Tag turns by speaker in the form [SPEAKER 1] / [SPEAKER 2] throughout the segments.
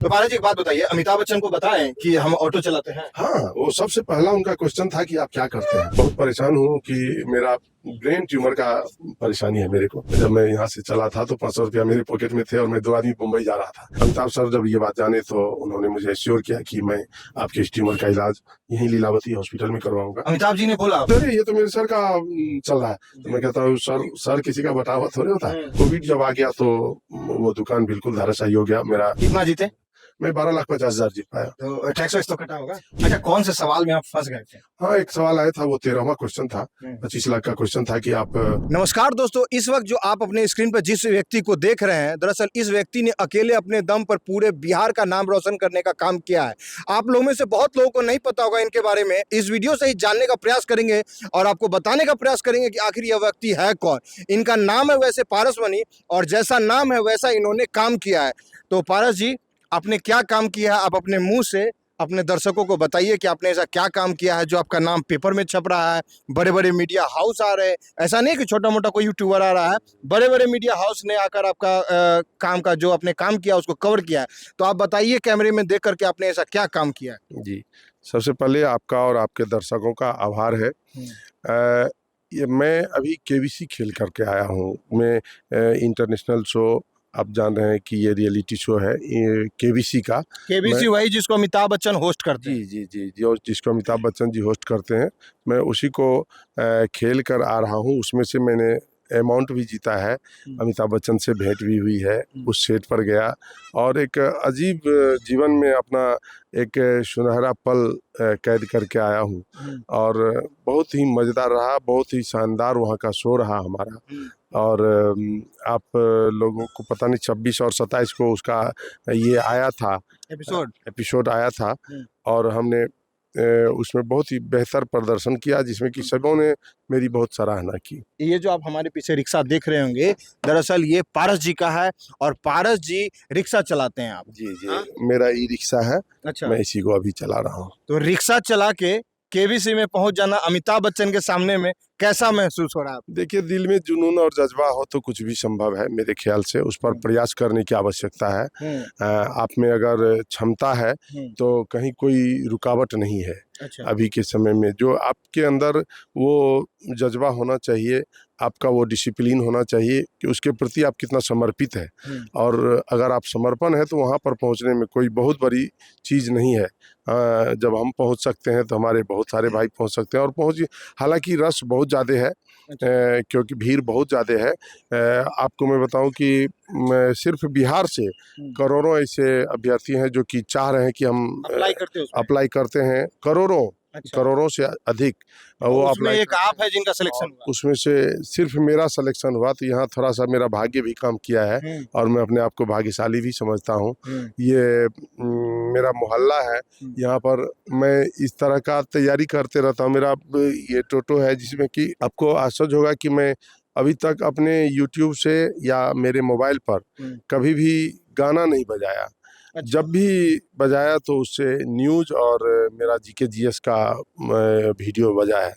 [SPEAKER 1] तो पारा जी एक बात बताइए, अमिताभ बच्चन को बताएं कि हम ऑटो चलाते हैं।
[SPEAKER 2] हाँ, वो सबसे पहला उनका क्वेश्चन था कि आप क्या करते हैं। बहुत परेशान हूँ कि मेरा ब्रेन ट्यूमर का परेशानी है मेरे को। जब मैं यहाँ से चला था तो 500 रुपया मेरे पॉकेट में थे और मैं 2 आदमी मुंबई जा रहा था। अमिताभ सर जब ये बात जाने तो उन्होंने मुझे एश्योर किया कि मैं आपके इस ट्यूमर का इलाज यहीं लीलावती हॉस्पिटल में करवाऊंगा।
[SPEAKER 1] अमिताभ जी ने बोला
[SPEAKER 2] अरे ये तो मेरे सर का चल रहा है। तो मैं कहता हूँ सर किसी का बटावा थोड़े होता है। कोविड जब आ गया तो वो दुकान बिल्कुल धराशायी हो गया मेरा।
[SPEAKER 1] कितना जीते?
[SPEAKER 2] मैं 12,50,000 जीत पाया।
[SPEAKER 1] तो टैक्स वैक्स तो कटा होगा। अच्छा, कौन से सवाल में आप फंस गए थे?
[SPEAKER 2] हाँ, एक सवाल आया था, वो 13वां क्वेश्चन था। 25 लाख का क्वेश्चन था कि आप
[SPEAKER 1] नमस्कार दोस्तों, इस वक्त जो आप अपने स्क्रीन पर जिस व्यक्ति को देख रहे हैं, दरअसल इस व्यक्ति ने अकेले अपने दम पर पूरे बिहार का नाम रोशन करने का काम किया है। आप लोगों में से बहुत लोगों को नहीं पता होगा इनके बारे में। इस वीडियो से ही जानने का प्रयास करेंगे और आपको बताने का प्रयास करेंगे कि आखिर यह व्यक्ति है कौन। इनका नाम है वैसे पारसमणि, और जैसा नाम है वैसा इन्होंने काम किया है। तो पारस जी, आपने क्या काम किया है, आप अपने मुंह से अपने दर्शकों को बताइए कि आपने ऐसा क्या काम किया है जो आपका नाम पेपर में छप रहा है, बड़े बड़े मीडिया हाउस आ रहे हैं। ऐसा नहीं कि छोटा मोटा कोई यूट्यूबर आ रहा है, बड़े बड़े मीडिया हाउस ने आकर आपका काम का जो आपने काम किया उसको कवर किया है। तो आप बताइए कैमरे में देख करके आपने ऐसा क्या काम किया है।
[SPEAKER 2] जी, सबसे पहले आपका और आपके दर्शकों का आभार है। ये मैं अभी केबीसी खेल करके आया हूँ। मैं इंटरनेशनल शो, आप जान रहे हैं कि ये रियलिटी शो है ये केबीसी का।
[SPEAKER 1] केबीसी वही जिसको अमिताभ बच्चन होस्ट करते हैं।
[SPEAKER 2] जी, और जिसको अमिताभ बच्चन जी होस्ट करते हैं, मैं उसी को खेल कर आ रहा हूँ। उसमें से मैंने अमाउंट भी जीता है, अमिताभ बच्चन से भेंट भी हुई है, उस सेट पर गया और एक अजीब जीवन में अपना एक सुनहरा पल कैद करके आया हूँ और बहुत ही मज़ेदार रहा, बहुत ही शानदार वहाँ का शो रहा हमारा। और आप लोगों को पता नहीं 26 और 27 को उसका ये आया था, एपिसोड आया था और हमने उसमें बहुत ही बेहतर प्रदर्शन किया जिसमें कि सबों ने मेरी बहुत सराहना की।
[SPEAKER 1] ये जो आप हमारे पीछे रिक्शा देख रहे होंगे, दरअसल ये पारस जी का है और पारस जी रिक्शा चलाते हैं आप।
[SPEAKER 2] जी, मेरा ई रिक्शा है।
[SPEAKER 1] अच्छा,
[SPEAKER 2] मैं इसी को अभी चला रहा हूँ।
[SPEAKER 1] तो रिक्शा चला के केबीसी में पहुंच जाना अमिताभ बच्चन के सामने में कैसा महसूस हो रहा है?
[SPEAKER 2] देखिए, दिल में जुनून और जज्बा हो तो कुछ भी संभव है मेरे ख्याल से। उस पर प्रयास करने की आवश्यकता है। आप में अगर क्षमता है तो कहीं कोई रुकावट नहीं है।
[SPEAKER 1] अच्छा।
[SPEAKER 2] अभी के समय में जो आपके अंदर वो जज्बा होना चाहिए, आपका वो डिसिप्लिन होना चाहिए कि उसके प्रति आप कितना समर्पित है। और अगर आप समर्पण है तो वहाँ पर पहुँचने में कोई बहुत बड़ी चीज़ नहीं है। जब हम पहुँच सकते हैं तो हमारे बहुत सारे भाई पहुँच सकते हैं और पहुँच, हालांकि रश बहुत ज़्यादा है। क्योंकि भीड़ बहुत ज़्यादा है। आपको मैं बताऊं कि सिर्फ बिहार से करोड़ों ऐसे अभ्यर्थी हैं जो कि चाह रहे हैं कि हम अप्लाई करते हैं। करोड़ों से अधिक वो
[SPEAKER 1] उसमें
[SPEAKER 2] अप्लाई,
[SPEAKER 1] एक आप है जिनका सिलेक्शन हुआ।
[SPEAKER 2] उसमें से सिर्फ मेरा सिलेक्शन हुआ। तो यहाँ थोड़ा सा मेरा भाग्य भी काम किया है और मैं अपने आप को भाग्यशाली भी समझता हूँ। ये मेरा मोहल्ला है, यहाँ पर मैं इस तरह का तैयारी करते रहता हूँ। मेरा ये टोटो है जिसमें कि आपको आश्चर्य होगा कि मैं अभी तक अपने YouTube से या मेरे मोबाइल पर कभी भी गाना नहीं बजाया। जब भी बजाया तो उससे न्यूज़ और मेरा जीके जीएस का वीडियो बजा है।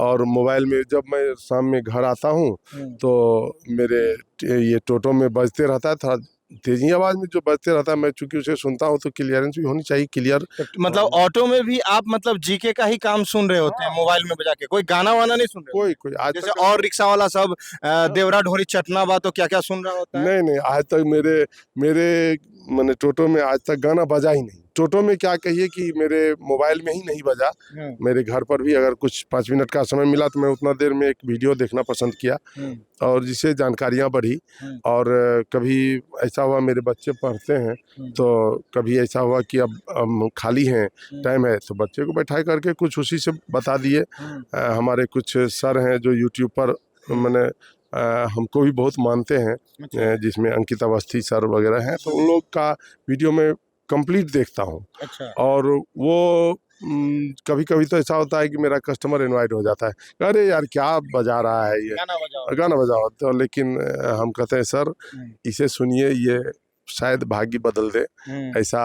[SPEAKER 2] और मोबाइल में जब मैं शाम में घर आता हूँ तो मेरे ये टोटो में बजते रहता है, थोड़ा तेजी आवाज़ में जो बजते रहता है, मैं चूंकि उसे सुनता हूँ तो क्लियरेंस भी होनी चाहिए, क्लियर।
[SPEAKER 1] मतलब ऑटो में भी आप मतलब जीके का ही काम सुन रहे होते हैं मोबाइल में बजा के, कोई गाना वाना नहीं सुन रहे?
[SPEAKER 2] कोई आज
[SPEAKER 1] जैसे
[SPEAKER 2] तक
[SPEAKER 1] और रिक्शा वाला सब देवरा ढोरी चटना बा तो क्या क्या सुन रहा होता है?
[SPEAKER 2] नहीं, आज तक मेरे मैंने टोटो में आज तक गाना बजा ही नहीं। टोटो में क्या कहिए कि मेरे मोबाइल में ही नहीं बजा। मेरे घर पर भी अगर कुछ 5 मिनट का समय मिला तो मैं उतना देर में एक वीडियो देखना पसंद किया और जिससे जानकारियाँ बढ़ी। और कभी ऐसा हुआ, मेरे बच्चे पढ़ते हैं तो कभी ऐसा हुआ कि अब खाली हैं, टाइम है, तो बच्चे को बैठा करके कुछ उसी से बता दिए। हमारे कुछ सर हैं जो यूट्यूब पर मैंने हमको भी बहुत मानते हैं, जिसमें अंकित अवस्थी सर वगैरह हैं, तो उन लोग का वीडियो में कंप्लीट देखता हूँ।
[SPEAKER 1] अच्छा।
[SPEAKER 2] और वो कभी कभी तो ऐसा होता है कि मेरा कस्टमर इनवाइट हो जाता है, अरे यार क्या बजा रहा है ये, गाना बजाओ। तो लेकिन हम कहते हैं सर इसे सुनिए, ये शायद भाग्य बदल दे, ऐसा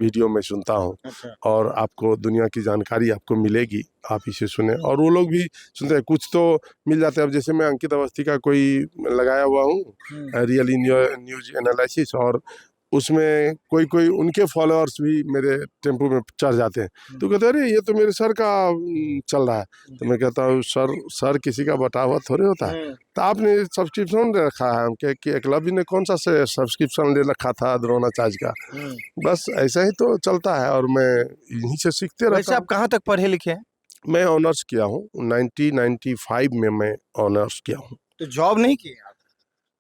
[SPEAKER 2] वीडियो में सुनता हूँ।
[SPEAKER 1] अच्छा।
[SPEAKER 2] और आपको दुनिया की जानकारी आपको मिलेगी, आप इसे सुने। और वो लोग भी सुनते हैं, कुछ तो मिल जाते हैं। अब जैसे मैं अंकित अवस्थी का कोई लगाया हुआ हूँ रियली न्यूज एनालिसिस, और उसमें कोई कोई उनके फॉलोअर्स भी मेरे टेम्पो में चढ़ जाते हैं, तो कहते हैं अरे ये तो मेरे सर का चल रहा है। तो मैं कहता हूँ सर किसी का बटा हुआ थोड़े होता है। तो आपने सब्सक्रिप्शन ले रखा है, हम कि एकलव्य ने कौन सा से सब्सक्रिप्शन ले रखा था द्रोणाचार्य का। बस ऐसा ही तो चलता है और मैं यहीं से सीखते
[SPEAKER 1] वैसे
[SPEAKER 2] रहता
[SPEAKER 1] आप
[SPEAKER 2] हूँ।
[SPEAKER 1] कहाँ तक पढ़े लिखे हैं?
[SPEAKER 2] मैं ऑनर्स किया हूँ 1995 में, मैं ऑनर्स किया हूँ।
[SPEAKER 1] तो जॉब नहीं की आप?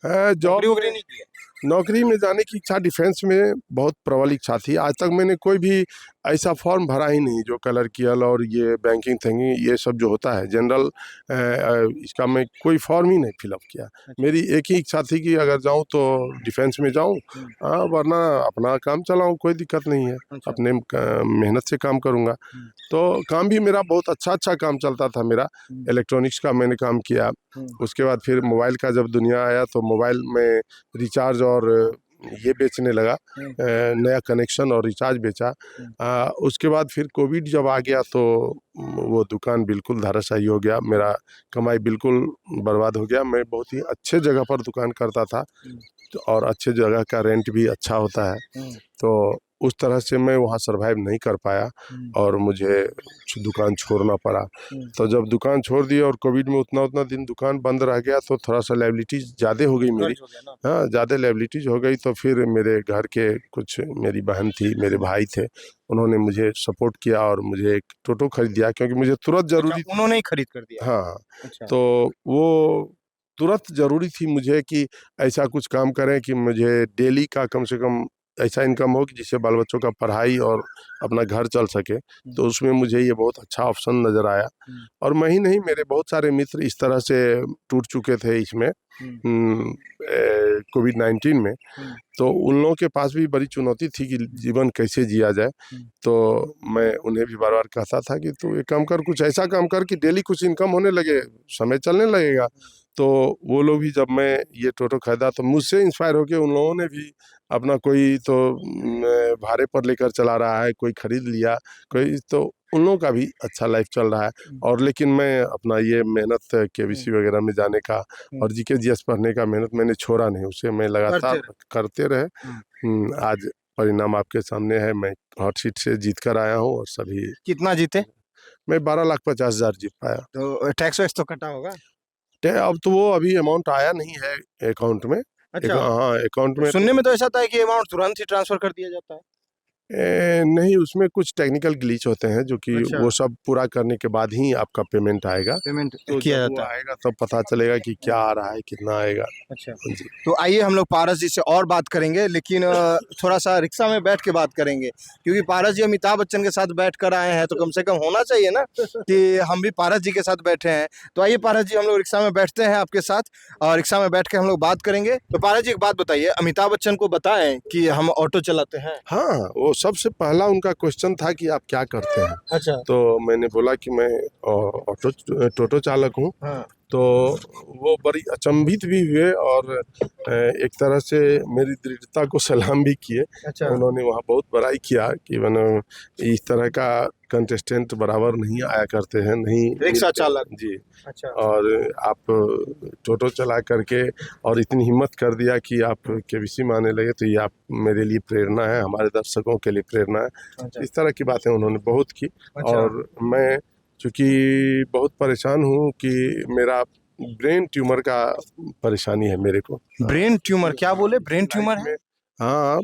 [SPEAKER 2] जॉब
[SPEAKER 1] नौकरी वोकरी नहीं की?
[SPEAKER 2] नौकरी में जाने की इच्छा, डिफेंस में बहुत प्रबल इच्छा थी। आज तक मैंने कोई भी ऐसा फॉर्म भरा ही नहीं जो क्लर्कियल और ये बैंकिंग थिंकिंग ये सब जो होता है जनरल, इसका मैं कोई फॉर्म ही नहीं फिलअप किया। मेरी एक ही इच्छा थी कि अगर जाऊं तो डिफेंस में जाऊं, वरना अपना काम चलाऊं, कोई दिक्कत नहीं है, अपने मेहनत से काम करूंगा। तो काम भी मेरा बहुत अच्छा काम चलता था मेरा। इलेक्ट्रॉनिक्स का मैंने काम किया, उसके बाद फिर मोबाइल का जब दुनिया आया तो मोबाइल में रिचार्ज और ये बेचने लगा, नया कनेक्शन और रिचार्ज बेचा। उसके बाद फिर कोविड जब आ गया तो वो दुकान बिल्कुल धराशायी हो गया, मेरा कमाई बिल्कुल बर्बाद हो गया। मैं बहुत ही अच्छे जगह पर दुकान करता था और अच्छे जगह का रेंट भी अच्छा होता है, तो उस तरह से मैं वहाँ सरवाइव नहीं कर पाया और मुझे दुकान छोड़ना पड़ा। तो जब दुकान छोड़ दी और कोविड में उतना दिन दुकान बंद रह गया तो थोड़ा सा लायबिलिटीज ज़्यादा हो गई मेरी। हाँ, ज़्यादा लायबिलिटीज हो गई तो फिर मेरे घर के कुछ, मेरी बहन थी, मेरे भाई थे, उन्होंने मुझे सपोर्ट किया और मुझे एक टोटो खरीद दिया, क्योंकि मुझे तुरंत ज़रूरी।
[SPEAKER 1] उन्होंने ही खरीद कर दिया?
[SPEAKER 2] हाँ, तो वो तुरंत ज़रूरी थी मुझे कि ऐसा कुछ काम करें कि मुझे डेली का कम से कम ऐसा इनकम हो कि जिससे बाल बच्चों का पढ़ाई और अपना घर चल सके। तो उसमें मुझे ये बहुत अच्छा ऑप्शन नज़र आया। और मैं ही नहीं, मेरे बहुत सारे मित्र इस तरह से टूट चुके थे इसमें कोविड-19 में। तो उन लोगों के पास भी बड़ी चुनौती थी कि जीवन कैसे जिया जाए। तो मैं उन्हें भी बार-बार कहता था कि तू एक काम कर, कुछ ऐसा काम कर कि डेली कुछ इनकम होने लगे, समय चलने लगेगा। तो वो लोग भी, जब मैं ये टोटो खरीदा तो मुझसे इंस्पायर होके उन लोगों ने भी अपना, कोई तो भाड़े पर लेकर चला रहा है, कोई खरीद लिया, कोई तो उन लोगों का भी अच्छा लाइफ चल रहा है। और लेकिन मैं अपना ये मेहनत केबीसी वगैरह में जाने का और जीके जीएस पढ़ने का मेहनत मैंने छोड़ा नहीं, उसे मैं लगातार करते रहे। आज परिणाम आपके सामने है, मैं हॉट सीट से जीत कर आया हूँ और सभी।
[SPEAKER 1] कितना जीते?
[SPEAKER 2] मैं 12,50,000 जीत पाया।
[SPEAKER 1] तो टैक्स वैक्स तो कटा होगा?
[SPEAKER 2] अब तो वो अभी अमाउंट आया नहीं है अकाउंट में।
[SPEAKER 1] अच्छा।
[SPEAKER 2] हाँ, अकाउंट में
[SPEAKER 1] सुनने में तो ऐसा था कि अमाउंट तुरंत ही ट्रांसफर कर दिया जाता है।
[SPEAKER 2] नहीं, उसमें कुछ टेक्निकल ग्लिच होते हैं जो कि
[SPEAKER 1] अच्छा।
[SPEAKER 2] वो सब पूरा करने के बाद ही आपका पेमेंट आएगा।
[SPEAKER 1] पेमेंट
[SPEAKER 2] तो
[SPEAKER 1] किया
[SPEAKER 2] जब वो
[SPEAKER 1] जाता है।
[SPEAKER 2] आएगा तब पता चलेगा कि क्या आ रहा है, कितना आएगा।
[SPEAKER 1] अच्छा।
[SPEAKER 2] जी।
[SPEAKER 1] तो आइए हम लोग पारस जी से और बात करेंगे, लेकिन थोड़ा सा रिक्शा में बैठ के बात करेंगे, क्योंकि पारस जी अमिताभ बच्चन के साथ बैठ कर आए हैं, तो कम से कम होना चाहिए ना कि हम भी पारस जी के साथ बैठे हैं। तो आइए पारस जी, हम लोग रिक्शा में बैठते हैं आपके साथ और रिक्शा में बैठ के हम लोग बात करेंगे। तो पारस जी एक बात बताइए, अमिताभ बच्चन को बताएं कि हम ऑटो चलाते हैं।
[SPEAKER 2] हाँ, वो सबसे पहला उनका क्वेश्चन था कि आप क्या करते हैं।
[SPEAKER 1] अच्छा।
[SPEAKER 2] तो मैंने बोला कि मैं टोटो चालक हूँ।
[SPEAKER 1] हाँ।
[SPEAKER 2] तो वो बड़ी अचंभित भी हुए और एक तरह से मेरी दृढ़ता को सलाम भी किए।
[SPEAKER 1] अच्छा।
[SPEAKER 2] उन्होंने वहाँ बहुत बड़ाई किया कि मैंने इस तरह का कंटेस्टेंट बराबर नहीं आया करते हैं, नहीं
[SPEAKER 1] रिक्शा चालक
[SPEAKER 2] जी।
[SPEAKER 1] अच्छा।
[SPEAKER 2] और आप टोटो चला करके और इतनी हिम्मत कर दिया कि आप केबीसी में आने लगे, तो ये आप मेरे लिए प्रेरणा है, हमारे दर्शकों के लिए प्रेरणा है।
[SPEAKER 1] अच्छा।
[SPEAKER 2] इस तरह की बातें उन्होंने बहुत की।
[SPEAKER 1] अच्छा।
[SPEAKER 2] और मैं चूँकि बहुत परेशान हूँ कि मेरा ब्रेन ट्यूमर का परेशानी है मेरे को।
[SPEAKER 1] Brain tumour? क्या बोले, ब्रेन ट्यूमर है?
[SPEAKER 2] हाँ,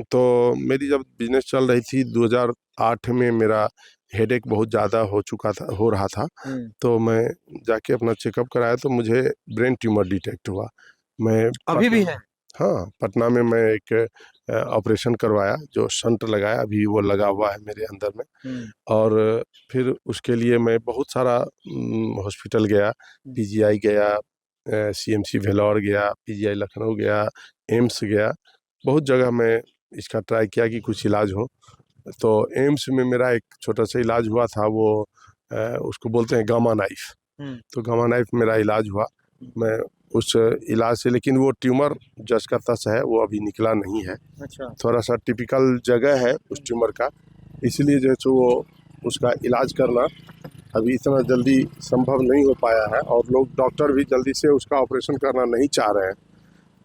[SPEAKER 2] तो मेरी जब बिजनेस चल रही थी 2008 में मेरा हेडेक बहुत ज़्यादा हो रहा था। तो मैं जाके अपना चेकअप कराया तो मुझे ब्रेन ट्यूमर डिटेक्ट हुआ। मैं
[SPEAKER 1] अभी भी है?
[SPEAKER 2] हाँ, पटना में मैं एक ऑपरेशन करवाया, जो शंट लगाया, अभी वो लगा हुआ है मेरे अंदर में। और फिर उसके लिए मैं बहुत सारा हॉस्पिटल गया, पीजीआई गया, सीएमसी वेल्लोर गया, पीजीआई लखनऊ गया, एम्स गया, बहुत जगह मैं इसका ट्राई किया कि कुछ इलाज हो। तो एम्स में मेरा एक छोटा सा इलाज हुआ था, वो उसको बोलते हैं गामा नाइफ। तो गामा नाइफ मेरा इलाज हुआ, मैं उस इलाज से, लेकिन वो ट्यूमर जस का तस है, वो अभी निकला नहीं है।
[SPEAKER 1] अच्छा।
[SPEAKER 2] थोड़ा सा टिपिकल जगह है उस ट्यूमर का, इसलिए जो है सो वो उसका इलाज करना अभी इतना जल्दी संभव नहीं हो पाया है और लोग, डॉक्टर भी जल्दी से उसका ऑपरेशन करना नहीं चाह रहे हैं।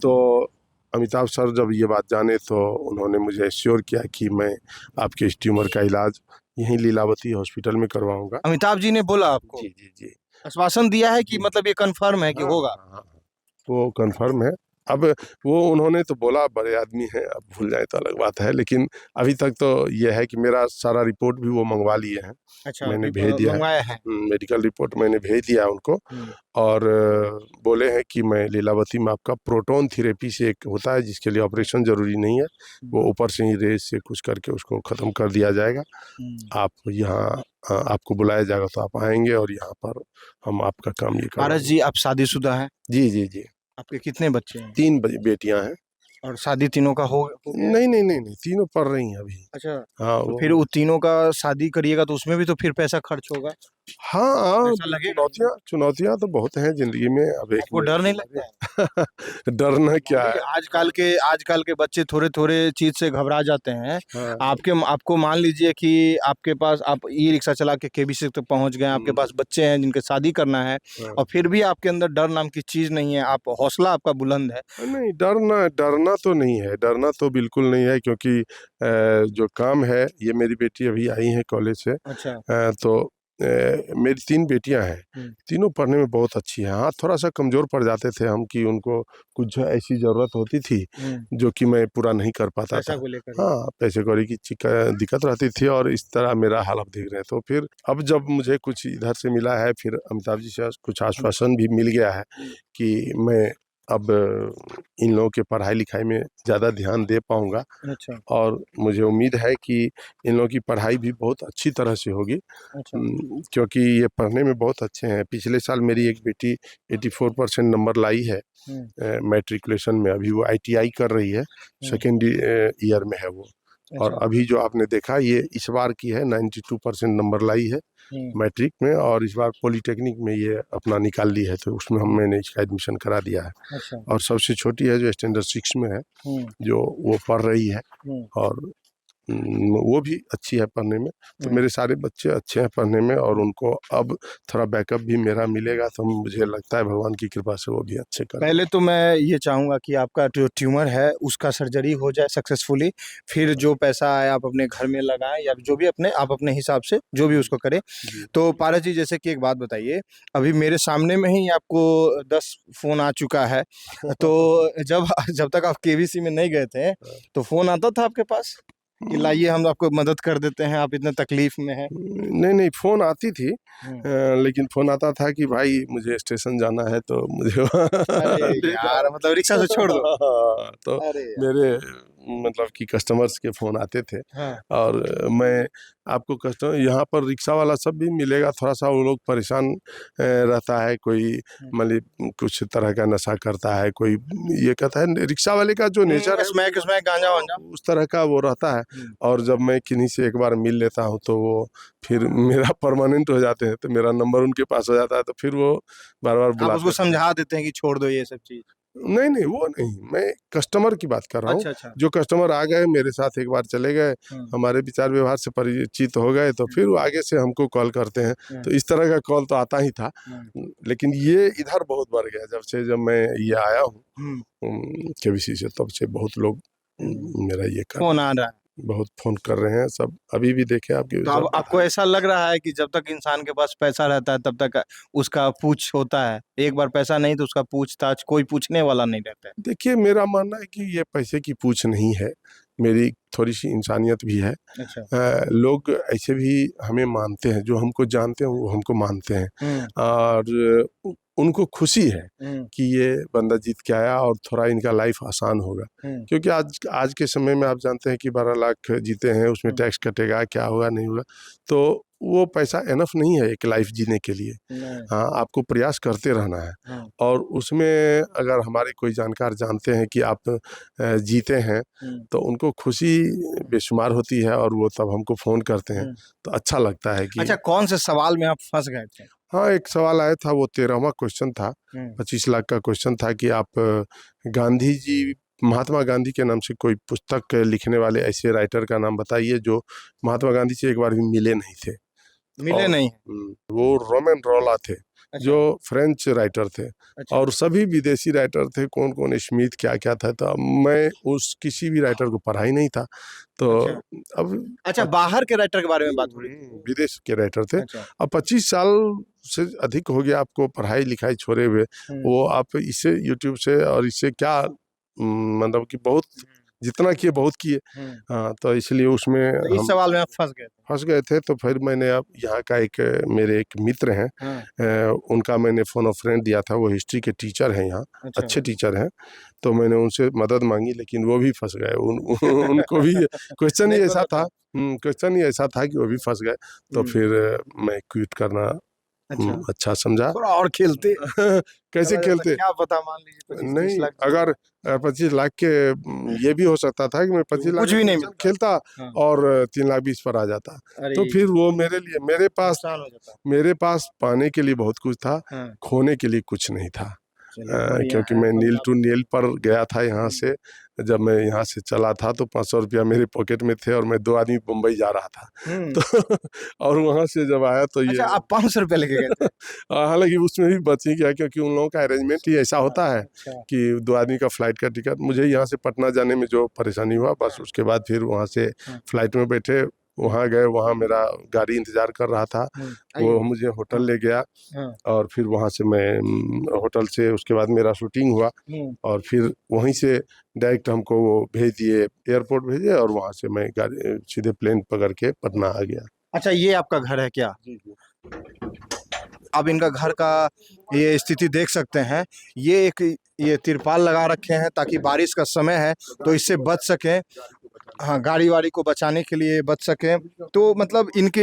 [SPEAKER 2] तो अमिताभ सर जब ये बात जाने तो उन्होंने मुझे एश्योर किया कि मैं आपके इस ट्यूमर का इलाज यहीं लीलावती हॉस्पिटल में करवाऊंगा।
[SPEAKER 1] अमिताभ जी ने बोला आपको,
[SPEAKER 2] जी जी जी।
[SPEAKER 1] आश्वासन दिया है कि
[SPEAKER 2] जी।
[SPEAKER 1] मतलब ये कंफर्म है कि
[SPEAKER 2] हाँ
[SPEAKER 1] होगा?
[SPEAKER 2] हाँ हाँ, वो कंफर्म है। अब वो उन्होंने तो बोला, बड़े आदमी हैं, अब भूल जाए तो अलग बात है, लेकिन अभी तक तो ये है कि मेरा सारा रिपोर्ट भी वो मंगवा लिए हैं,
[SPEAKER 1] अच्छा,
[SPEAKER 2] मैंने भेज दिया है।
[SPEAKER 1] मंगवाया है।
[SPEAKER 2] मेडिकल रिपोर्ट मैंने भेज दिया है उनको। और बोले हैं कि मैं लीलावती में आपका प्रोटोन थेरेपी से एक होता है जिसके लिए ऑपरेशन ज़रूरी नहीं है, वो ऊपर से ही रेज से कुछ करके उसको ख़त्म कर दिया जाएगा। आप यहाँ आपको बुलाया जाएगा तो आप आएंगे और यहाँ पर हम आपका काम ये
[SPEAKER 1] पारस
[SPEAKER 2] करवाएंगे।
[SPEAKER 1] जी, आप शादीशुदा हैं?
[SPEAKER 2] जी जी जी।
[SPEAKER 1] आपके कितने बच्चे हैं?
[SPEAKER 2] 3 बेटियां हैं।
[SPEAKER 1] और शादी तीनों का हो गया है?
[SPEAKER 2] नहीं नहीं नहीं नहीं, तीनों पढ़ रही हैं अभी।
[SPEAKER 1] अच्छा,
[SPEAKER 2] हाँ
[SPEAKER 1] तो
[SPEAKER 2] वो।
[SPEAKER 1] फिर वो तीनों का शादी करिएगा तो उसमें भी तो फिर पैसा खर्च होगा,
[SPEAKER 2] हाँ हाँ,
[SPEAKER 1] पैसा लगेगा।
[SPEAKER 2] चुनौतियाँ चुनौतियाँ तो बहुत हैं जिंदगी में। अब एक
[SPEAKER 1] आपको डर नहीं लगता है?
[SPEAKER 2] डरना क्या
[SPEAKER 1] नहीं,
[SPEAKER 2] है।
[SPEAKER 1] आजकल के बच्चे थोड़े थोड़े चीज से घबरा जाते हैं।
[SPEAKER 2] हाँ
[SPEAKER 1] आपको मान लीजिए कि आपके पास, आप ई रिक्शा चला के केबीसी तक पहुंच गए, आपके पास बच्चे हैं जिनके शादी करना है,
[SPEAKER 2] हाँ।
[SPEAKER 1] और फिर भी आपके अंदर डर नाम की चीज नहीं है, आप हौसला आपका बुलंद है।
[SPEAKER 2] नहीं, डरना डरना तो नहीं है, डरना तो बिल्कुल नहीं है, क्योंकि जो काम है, ये मेरी बेटी अभी आई है कॉलेज से।
[SPEAKER 1] अच्छा।
[SPEAKER 2] तो मेरी 3 बेटियां हैं, तीनों पढ़ने में बहुत अच्छी हैं। हाँ, थोड़ा सा कमज़ोर पड़ जाते थे हम कि उनको कुछ ऐसी ज़रूरत होती थी जो कि मैं पूरा नहीं कर पाता
[SPEAKER 1] पैसा
[SPEAKER 2] था।
[SPEAKER 1] को लेकर।
[SPEAKER 2] हाँ, पैसे कौड़ी की दिक्कत रहती थी, और इस तरह मेरा हाल आप देख रहे हैं। तो फिर अब जब मुझे कुछ इधर से मिला है, फिर अमिताभ जी से कुछ आश्वासन भी मिल गया है कि मैं अब इन लोगों के पढ़ाई लिखाई में ज़्यादा ध्यान दे पाऊँगा।
[SPEAKER 1] अच्छा।
[SPEAKER 2] और मुझे उम्मीद है कि इन लोगों की पढ़ाई भी बहुत अच्छी तरह से होगी,
[SPEAKER 1] अच्छा।
[SPEAKER 2] क्योंकि ये पढ़ने में बहुत अच्छे हैं। पिछले साल मेरी एक बेटी 84% नंबर लाई है मैट्रिकुलेशन में। अभी वो ITI कर रही है, सेकेंड ईयर में है वो। और
[SPEAKER 1] अच्छा।
[SPEAKER 2] अभी जो आपने देखा, ये इस बार की है, 92% नंबर लाई है मैट्रिक में, और इस बार पॉलिटेक्निक में ये अपना निकाल ली है, तो उसमें मैंने इसका एडमिशन करा दिया है।
[SPEAKER 1] अच्छा।
[SPEAKER 2] और सबसे छोटी है जो स्टैंडर्ड 6 में है, जो वो पढ़ रही है, और वो भी अच्छी है पढ़ने में। तो मेरे सारे बच्चे अच्छे हैं पढ़ने में, और उनको अब थोड़ा बैकअप भी मेरा मिलेगा, तो मुझे लगता है भगवान की कृपा से वो भी अच्छे कर।
[SPEAKER 1] पहले तो मैं ये चाहूँगा कि आपका जो ट्यूमर है उसका सर्जरी हो जाए सक्सेसफुली, फिर जो पैसा आए आप अपने घर में लगाएं, या जो भी आप अपने हिसाब से जो भी उसको करें। तो पारस जी, जैसे कि एक बात बताइए, अभी मेरे सामने में ही आपको 10 फोन आ चुका है। तो जब जब तक आप केबीसी में नहीं गए थे तो फोन आता था आपके पास कि लाइए हम आपको मदद कर देते हैं, आप इतने तकलीफ में हैं?
[SPEAKER 2] नहीं नहीं, फ़ोन आती थी, लेकिन फ़ोन आता था कि भाई मुझे स्टेशन जाना है, तो मुझे
[SPEAKER 1] अरे
[SPEAKER 2] ले
[SPEAKER 1] यार,
[SPEAKER 2] जाओ।
[SPEAKER 1] मतलब रिक्शा से छोड़ दो।
[SPEAKER 2] हाँ, तो
[SPEAKER 1] अरे यार।
[SPEAKER 2] मेरे मतलब कि कस्टमर्स के फ़ोन आते थे।
[SPEAKER 1] हाँ।
[SPEAKER 2] और मैं आपको कस्टमर यहाँ पर रिक्शा वाला सब भी मिलेगा, थोड़ा-सा वो लोग परेशान रहता है। कोई मतलब कुछ तरह का नशा करता है, कोई ये कहता है, रिक्शा वाले का जो नेचर है
[SPEAKER 1] स्मैक गांजा वांजा।
[SPEAKER 2] उस तरह का वो रहता है। और जब मैं किन्हीं से एक बार मिल लेता हूँ, तो वो फिर मेरा परमानेंट हो जाते हैं, तो मेरा नंबर उनके पास हो जाता है, तो फिर वो बार-बार
[SPEAKER 1] आप
[SPEAKER 2] बुलाते
[SPEAKER 1] उसको
[SPEAKER 2] हैं।
[SPEAKER 1] समझा देते हैं कि छोड़ दो ये सब चीज?
[SPEAKER 2] नहीं, नहीं, वो नहीं, मैं कस्टमर की बात कर रहा हूँ।
[SPEAKER 1] अच्छा, अच्छा।
[SPEAKER 2] जो कस्टमर आ गए, मेरे साथ एक बार चले गए, हमारे विचार व्यवहार से परिचित हो गए, तो फिर वो आगे से हमको कॉल करते हैं। तो इस तरह का कॉल तो आता ही था। लेकिन ये इधर बहुत बढ़ गया जब मैं ये आया हूँ केबीसी से, तब से बहुत लोग मेरा ये
[SPEAKER 1] फोन आ रहा है।
[SPEAKER 2] बहुत फ़ोन कर रहे हैं सब। अभी भी देखे आपके
[SPEAKER 1] तो अब आपको ऐसा लग रहा है कि जब तक इंसान के पास पैसा रहता है तब तक उसका पूछ होता है, एक बार पैसा नहीं तो उसका पूछताछ कोई पूछने वाला नहीं रहता है?
[SPEAKER 2] देखिए, मेरा मानना है कि ये पैसे की पूछ नहीं है, मेरी थोड़ी-सी इंसानियत भी है।
[SPEAKER 1] अच्छा।
[SPEAKER 2] लोग ऐसे भी हमें मानते हैं, जो हमको जानते हैं वो हमको मानते हैं, और उनको खुशी है कि ये बंदा जीत के आया और थोड़ा इनका लाइफ आसान होगा। क्योंकि आज के समय में आप जानते हैं कि 12 लाख जीते हैं, उसमें टैक्स कटेगा, क्या होगा नहीं होगा, तो वो पैसा एनफ नहीं है एक लाइफ जीने के लिए। हाँ, आपको प्रयास करते रहना है। और उसमें अगर हमारे कोई जानकार जानते हैं कि आप जीते हैं, तो उनको खुशी बेशुमार होती है, और वो तब हमको फ़ोन करते हैं, तो अच्छा लगता है कि।
[SPEAKER 1] अच्छा, कौन से सवाल में आप फंस गए थे?
[SPEAKER 2] हाँ, एक सवाल आया था, वो 13वां क्वेश्चन था, 25 लाख का क्वेश्चन था कि आप गांधी जी, महात्मा गांधी के नाम से कोई पुस्तक लिखने वाले ऐसे राइटर का नाम बताइए जो महात्मा गांधी से एक बार भी मिले नहीं थे।
[SPEAKER 1] मिले नहीं?
[SPEAKER 2] वो रोमन रोला थे, जो फ्रेंच राइटर थे
[SPEAKER 1] अच्छा।
[SPEAKER 2] और सभी विदेशी राइटर थे, कौन कौन स्मिथ क्या क्या था, तो अब मैं उस किसी भी राइटर को पढ़ा ही नहीं था। तो
[SPEAKER 1] अच्छा।
[SPEAKER 2] अब
[SPEAKER 1] अच्छा, बाहर के राइटर के बारे में बात हो रही थी।
[SPEAKER 2] विदेश के राइटर थे।
[SPEAKER 1] अच्छा।
[SPEAKER 2] अब 25 साल से अधिक हो गया आपको पढ़ाई लिखाई छोड़े हुए, वो आप इससे यूट्यूब से और इससे क्या मतलब कि बहुत जितना किए बहुत किए। हाँ, तो इसलिए उसमें
[SPEAKER 1] तो इस
[SPEAKER 2] हम
[SPEAKER 1] सवाल में आप फंस गए थे।
[SPEAKER 2] तो फिर मैंने अब यहाँ का एक मेरे एक मित्र हैं, उनका मैंने फोन ऑफ फ्रेंड दिया था, वो हिस्ट्री के टीचर हैं यहाँ,
[SPEAKER 1] अच्छा।
[SPEAKER 2] अच्छे टीचर हैं। तो मैंने उनसे मदद मांगी, लेकिन वो भी फंस गए। उनको भी क्वेश्चन ही
[SPEAKER 1] नहीं
[SPEAKER 2] ऐसा
[SPEAKER 1] पता
[SPEAKER 2] था, क्वेश्चन ही ऐसा था कि वो भी फंस गए। तो फिर मैं क्विट करना
[SPEAKER 1] अच्छा।
[SPEAKER 2] अच्छा समझा।
[SPEAKER 1] थोड़ा और खेलते
[SPEAKER 2] कैसे खेलते?
[SPEAKER 1] क्या पता, मान लीजिए 25-30
[SPEAKER 2] नहीं,
[SPEAKER 1] लाख
[SPEAKER 2] अगर 25 लाख के ये भी हो सकता था कि मैं 25 लाख
[SPEAKER 1] कुछ भी नहीं
[SPEAKER 2] का
[SPEAKER 1] मिलता।
[SPEAKER 2] खेलता
[SPEAKER 1] हाँ।
[SPEAKER 2] और 3 लाख 20 पर आ जाता।
[SPEAKER 1] अरे
[SPEAKER 2] तो फिर वो मेरे लिए
[SPEAKER 1] नुकसान हो जाता।
[SPEAKER 2] मेरे पास पाने के लिए बहुत कुछ था,
[SPEAKER 1] हाँ।
[SPEAKER 2] खोने के लिए कुछ नहीं था।
[SPEAKER 1] चलिए बढ़िया
[SPEAKER 2] क्योंकि
[SPEAKER 1] है,
[SPEAKER 2] मैं नील
[SPEAKER 1] मतलब
[SPEAKER 2] टू नील पर गया था यहाँ से। जब मैं यहाँ से चला था तो 500 रुपया मेरे पॉकेट में थे और मैं 2 आदमी मुंबई जा रहा था। तो और वहाँ से जब आया तो
[SPEAKER 1] अच्छा,
[SPEAKER 2] ये
[SPEAKER 1] आप 500 रुपए लेके गए थे?
[SPEAKER 2] हालांकि उसमें भी बच ही गया, क्योंकि उन लोगों का अरेंजमेंट ही ऐसा होता है
[SPEAKER 1] अच्छा।
[SPEAKER 2] कि 2 आदमी का फ्लाइट का टिकट। मुझे यहाँ से पटना जाने में जो परेशानी हुआ, बस उसके बाद फिर वहाँ से फ्लाइट में बैठे, वहाँ गए, वहाँ मेरा गाड़ी इंतजार कर रहा था, वो मुझे होटल ले गया और फिर वहाँ से मैं होटल से उसके बाद मेरा शूटिंग हुआ और फिर वहीं से डायरेक्ट हमको वो भेज दिए, एयरपोर्ट भेजे और वहाँ से मैं गाड़ी सीधे प्लेन पकड़ के पटना आ गया।
[SPEAKER 1] अच्छा, ये आपका घर है क्या? आप इनका घर का ये स्थिति देख सकते हैं। ये तिरपाल लगा रखे हैं ताकि बारिश का समय है तो इससे बच सकें। हाँ, गाड़ी वाड़ी को बचाने के लिए बच सकें। तो मतलब इनकी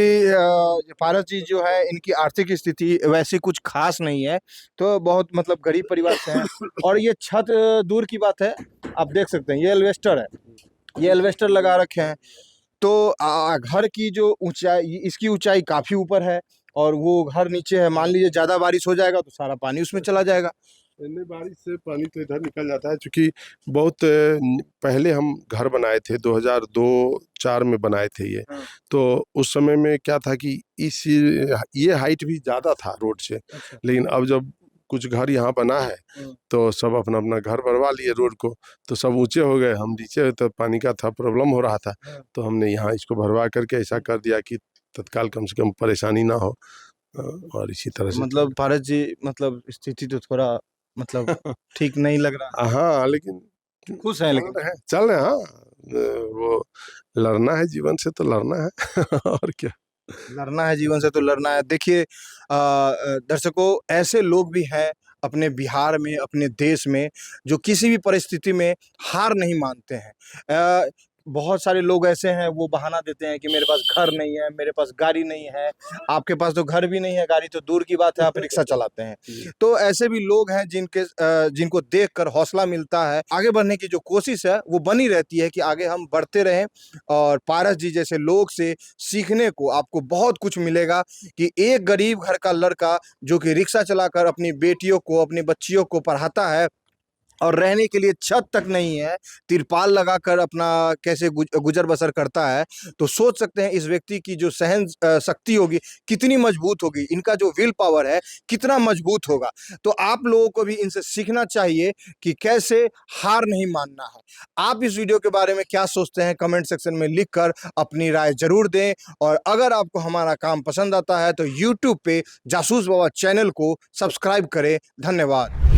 [SPEAKER 1] पारस जी जो है, इनकी आर्थिक स्थिति वैसी कुछ खास नहीं है, तो बहुत मतलब गरीब परिवार से हैं। और ये छत दूर की बात है, आप देख सकते हैं ये एल्वेस्टर है, ये एल्वेस्टर लगा रखे हैं। तो घर की जो ऊंचाई, इसकी ऊंचाई काफी ऊपर है और वो घर नीचे है। मान लीजिए ज्यादा बारिश हो जाएगा तो सारा पानी उसमें चला जाएगा।
[SPEAKER 2] पहले बारिश से पानी तो इधर निकल जाता है, क्योंकि बहुत पहले हम घर बनाए थे 2002-4 में बनाए थे ये। तो उस समय में क्या था कि ये हाइट भी ज़्यादा था रोड से। लेकिन अब जब कुछ घर यहाँ बना है तो सब अपना अपना घर बनवा लिए रोड को, तो सब ऊंचे हो गए, हम नीचे, तो पानी का था प्रॉब्लम हो रहा था। तो हमने यहाँ इसको भरवा करके ऐसा कर दिया कि तत्काल कम से कम परेशानी ना हो। और इसी तरह से
[SPEAKER 1] मतलब भारत जी, मतलब स्थिति तो थोड़ा मतलब ठीक नहीं लग रहा।
[SPEAKER 2] हाँ, लेकिन
[SPEAKER 1] खुश है लेकिन
[SPEAKER 2] चल रहे हैं। हाँ, वो लड़ना है जीवन से तो लड़ना है और क्या।
[SPEAKER 1] लड़ना है जीवन से तो लड़ना है। देखिए दर्शकों, ऐसे लोग भी हैं अपने बिहार में, अपने देश में, जो किसी भी परिस्थिति में हार नहीं मानते हैं। बहुत सारे लोग ऐसे हैं, वो बहाना देते हैं कि मेरे पास घर नहीं है, मेरे पास गाड़ी नहीं है। आपके पास तो घर भी नहीं है, गाड़ी तो दूर की बात है, आप रिक्शा चलाते हैं। तो ऐसे भी लोग हैं जिनको देखकर हौसला मिलता है। आगे बढ़ने की जो कोशिश है वो बनी रहती है कि आगे हम बढ़ते रहें। और पारस जी जैसे लोग से सीखने को आपको बहुत कुछ मिलेगा कि एक गरीब घर का लड़का जो कि रिक्शा चलाकर अपनी बेटियों को, अपनी बच्चियों को पढ़ाता है और रहने के लिए छत तक नहीं है, तिरपाल लगाकर अपना कैसे गुजर बसर करता है। तो सोच सकते हैं इस व्यक्ति की जो सहन शक्ति होगी कितनी मजबूत होगी, इनका जो विल पावर है कितना मजबूत होगा। तो आप लोगों को भी इनसे सीखना चाहिए कि कैसे हार नहीं मानना है। आप इस वीडियो के बारे में क्या सोचते हैं, कमेंट सेक्शन में लिखकर अपनी राय जरूर दें। और अगर आपको हमारा काम पसंद आता है तो यूट्यूब पे जासूस बाबा चैनल को सब्सक्राइब करें। धन्यवाद।